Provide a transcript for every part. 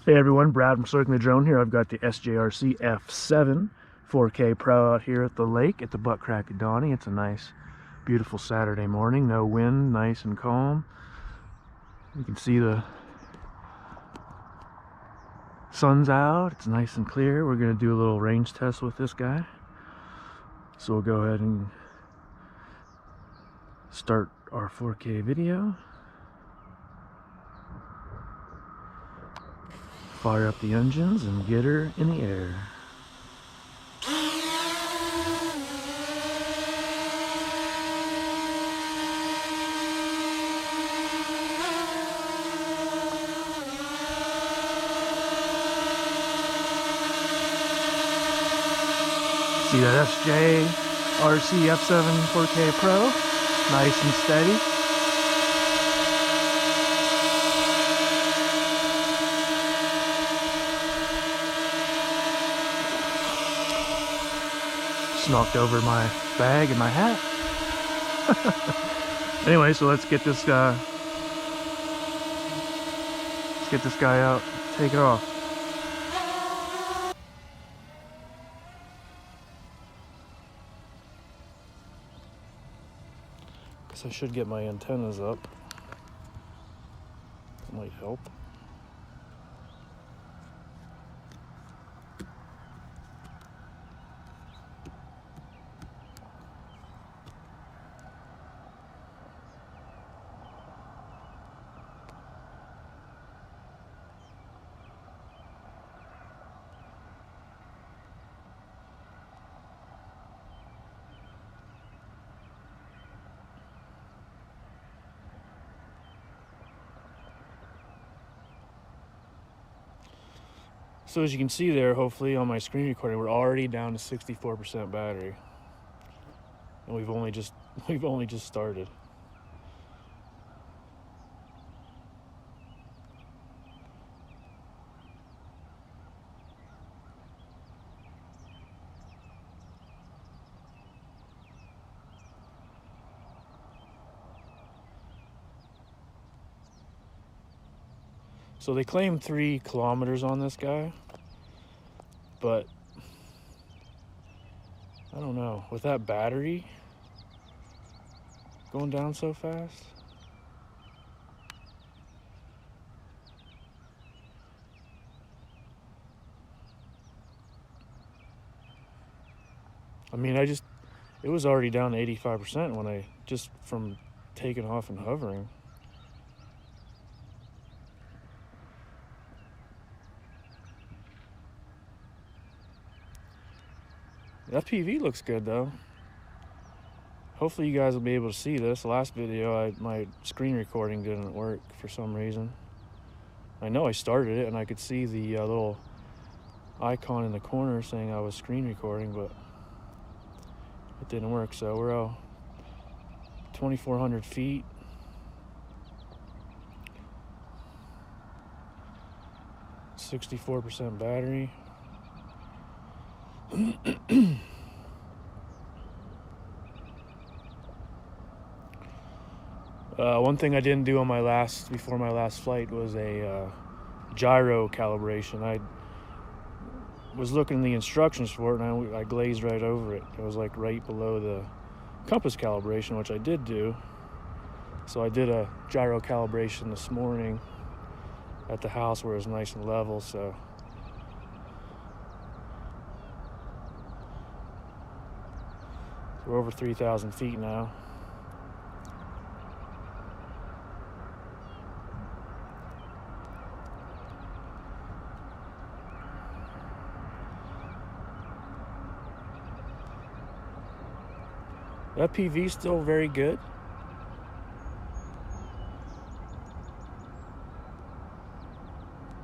Hey everyone, Brad from Circling the Drone here. I've got the SJRC F7 4K Pro out here at the lake at the butt crack of dawning. It's a nice, beautiful Saturday morning. No wind, nice and calm. You can see the sun's out. It's nice and clear. We're going to do a little range test with this guy. So we'll go ahead and start our 4K video. Fire up the engines and get her in the air. See that SJRC F7 4K Pro? Nice and steady. Knocked over my bag and my hat. Anyway, so let's get this guy out, take it off. Guess I should get my antennas up. That might help. So as you can see there, hopefully on my screen recording, we're already down to 64% battery, and we've only just started. So they claim 3 kilometers on this guy, but I don't know, with that battery going down so fast. I mean, it was already down to 85% when I just from taking off and hovering. The FPV looks good though. Hopefully you guys will be able to see this. Last video, my screen recording didn't work for some reason. I know I started it and I could see the little icon in the corner saying I was screen recording, but it didn't work. So we're 2,400 feet. .64% battery. One thing I didn't do on before my last flight was a gyro calibration. I was looking at the instructions for it and I glazed right over it. It was like right below the compass calibration, which I did do. So I did a gyro calibration this morning at the house where it was nice and level. So we're over 3,000 feet now. That PV is still very good.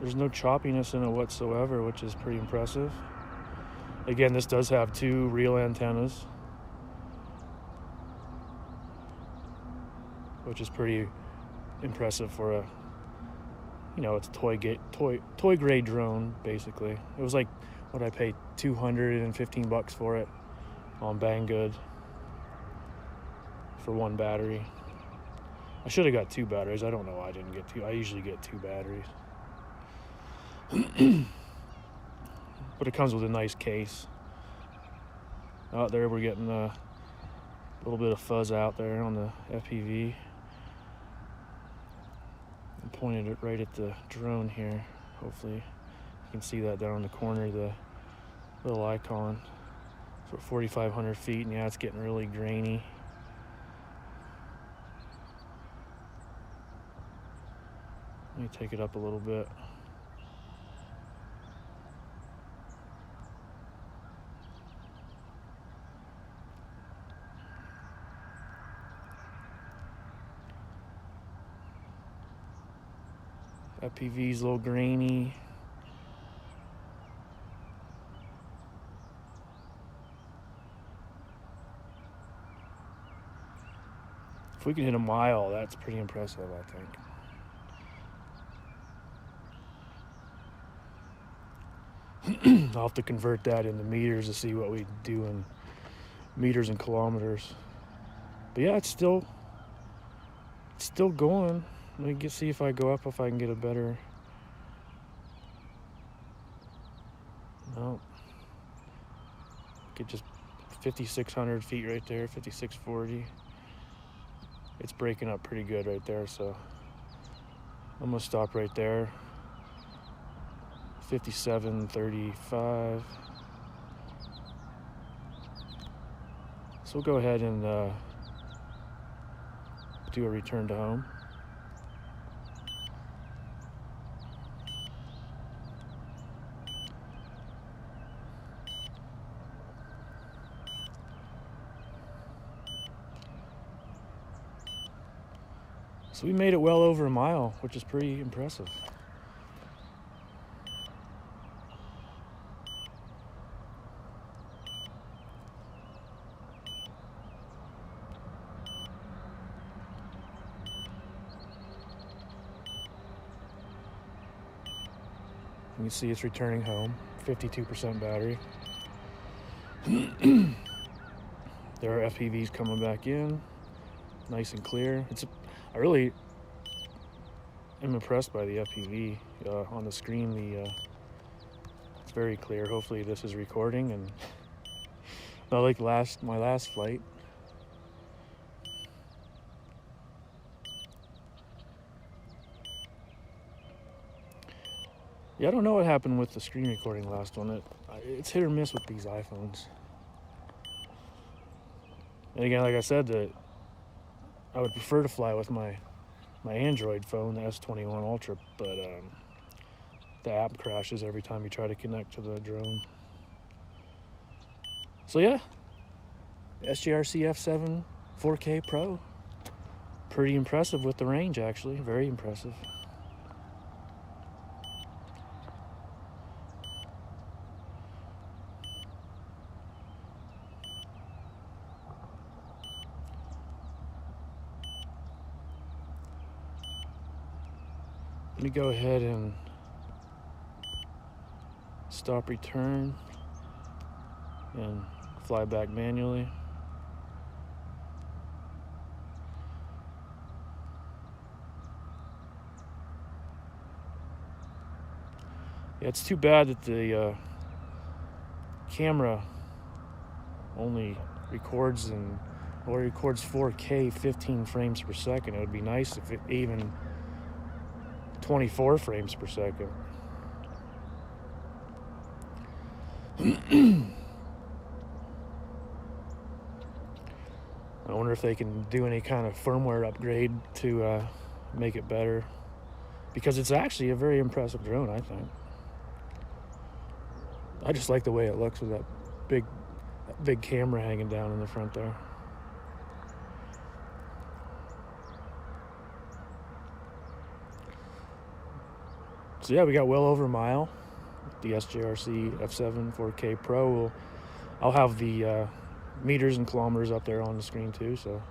There's no choppiness in it whatsoever, which is pretty impressive. Again, this does have 2 real antennas, which is pretty impressive for a, it's a toy grade drone, basically. It was like, what I paid $215 for it on Banggood for 1 battery. I should have got 2 batteries. I don't know why I didn't get 2. I usually get 2 batteries. But it comes with a nice case. Out there we're getting a little bit of fuzz out there on the FPV. I'm pointing it right at the drone here. Hopefully you can see that down in the corner, the little icon. So 4,500 feet, and yeah, it's getting really grainy. Let me take it up a little bit. FPV's a little grainy. If we can hit a mile, that's pretty impressive, I think. I'll have to convert that into meters to see what we do in meters and kilometers. But yeah, it's still going. Let me see if I go up, if I can get a better. No. Get just 5,600 feet right there, 5,640. It's breaking up pretty good right there, so I'm gonna stop right there. 5735. So we'll go ahead and do a return to home. So we made it well over a mile, which is pretty impressive. You can see it's returning home, 52% battery. There are FPVs coming back in, nice and clear. I really am impressed by the FPV on the screen. It's very clear. Hopefully this is recording, and not like my last flight. Yeah, I don't know what happened with the screen recording last one. It's hit or miss with these iPhones. And again, like I said, I would prefer to fly with my Android phone, the S21 Ultra, but the app crashes every time you try to connect to the drone. So yeah, SJRC F7 4K Pro. Pretty impressive with the range, actually. Very impressive. Let me go ahead and stop return and fly back manually. Yeah, it's too bad that the camera only records records 4K 15 frames per second. It would be nice if it even 24 frames per second. I wonder if they can do any kind of firmware upgrade to make it better, because it's actually a very impressive drone, I think. I just like the way it looks with that big camera hanging down in the front there. So yeah, we got well over a mile. The SJRC F7 4K Pro. I'll have the meters and kilometers up there on the screen too. So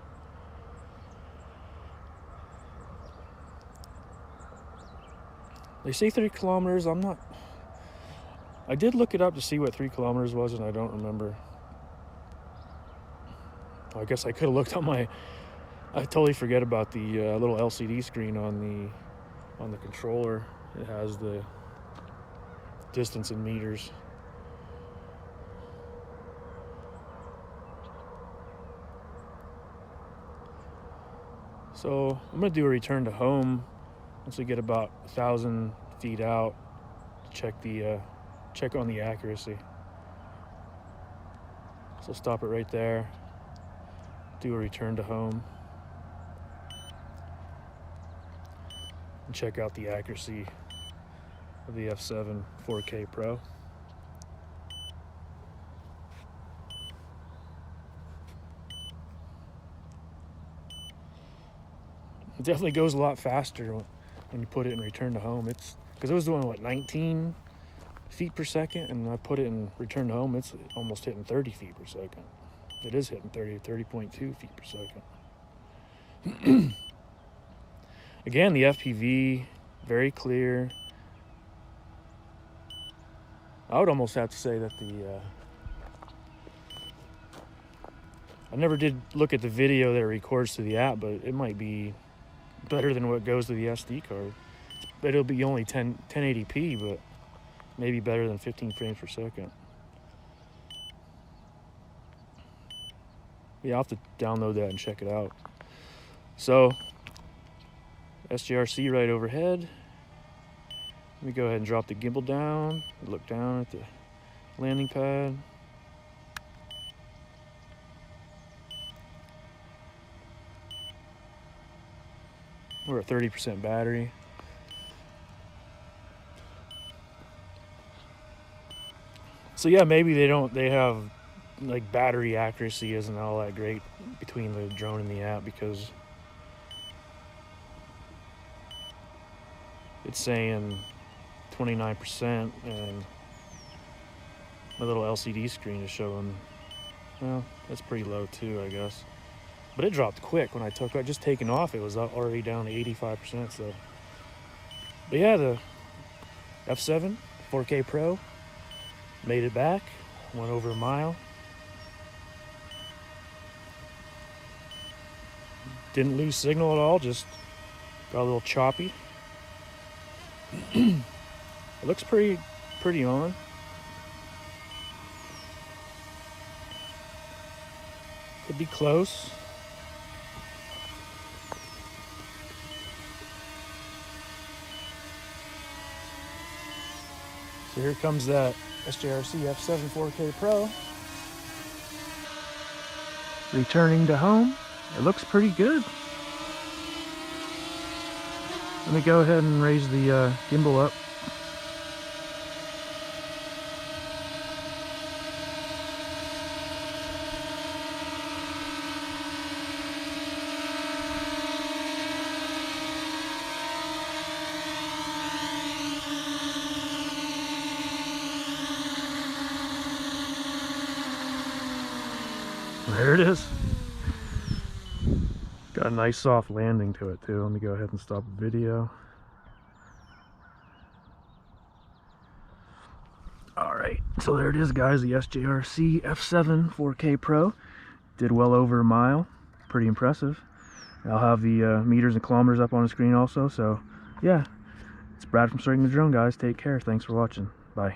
they say 3 kilometers. I did look it up to see what 3 kilometers was, and I don't remember. I guess I could have looked on I totally forget about the little LCD screen on the controller. It has the distance in meters. So I'm going to do a return to home once we get about 1,000 feet out to check on the accuracy. So stop it right there, do a return to home, and check out the accuracy of the F7 4K Pro. It definitely goes a lot faster when you put it in return to home. It's because it was doing what, 19 feet per second, and I put it in return to home, it's almost hitting 30 feet per second. It is hitting 30.2 feet per second. Again, the FPV, very clear. I would almost have to say that I never did look at the video that it records to the app, but it might be better than what goes to the SD card. But it'll be only 1080p, but maybe better than 15 frames per second. Yeah, I'll have to download that and check it out. So, SJRC right overhead. Let me go ahead and drop the gimbal down, look down at the landing pad. We're at 30% battery. So yeah, maybe they have like battery accuracy isn't all that great between the drone and the app, because it's saying 29% and my little LCD screen is showing, well, that's pretty low too, I guess. But it dropped quick when I took it. Just taking off, it was already down to 85%. So, but yeah, the F7 4K Pro made it back, went over a mile. Didn't lose signal at all, just got a little choppy. It looks pretty on. Could be close. So here comes that SJRC F7 4K Pro. Returning to home. It looks pretty good. Let me go ahead and raise the gimbal up. There it is. Got a nice soft landing to it too. Let me go ahead and stop the video. Alright, so there it is guys, the SJRC F7 4K Pro. Did well over a mile. Pretty impressive. I'll have the meters and kilometers up on the screen also. So yeah, it's Brad from Starting the Drone guys. Take care. Thanks for watching. Bye.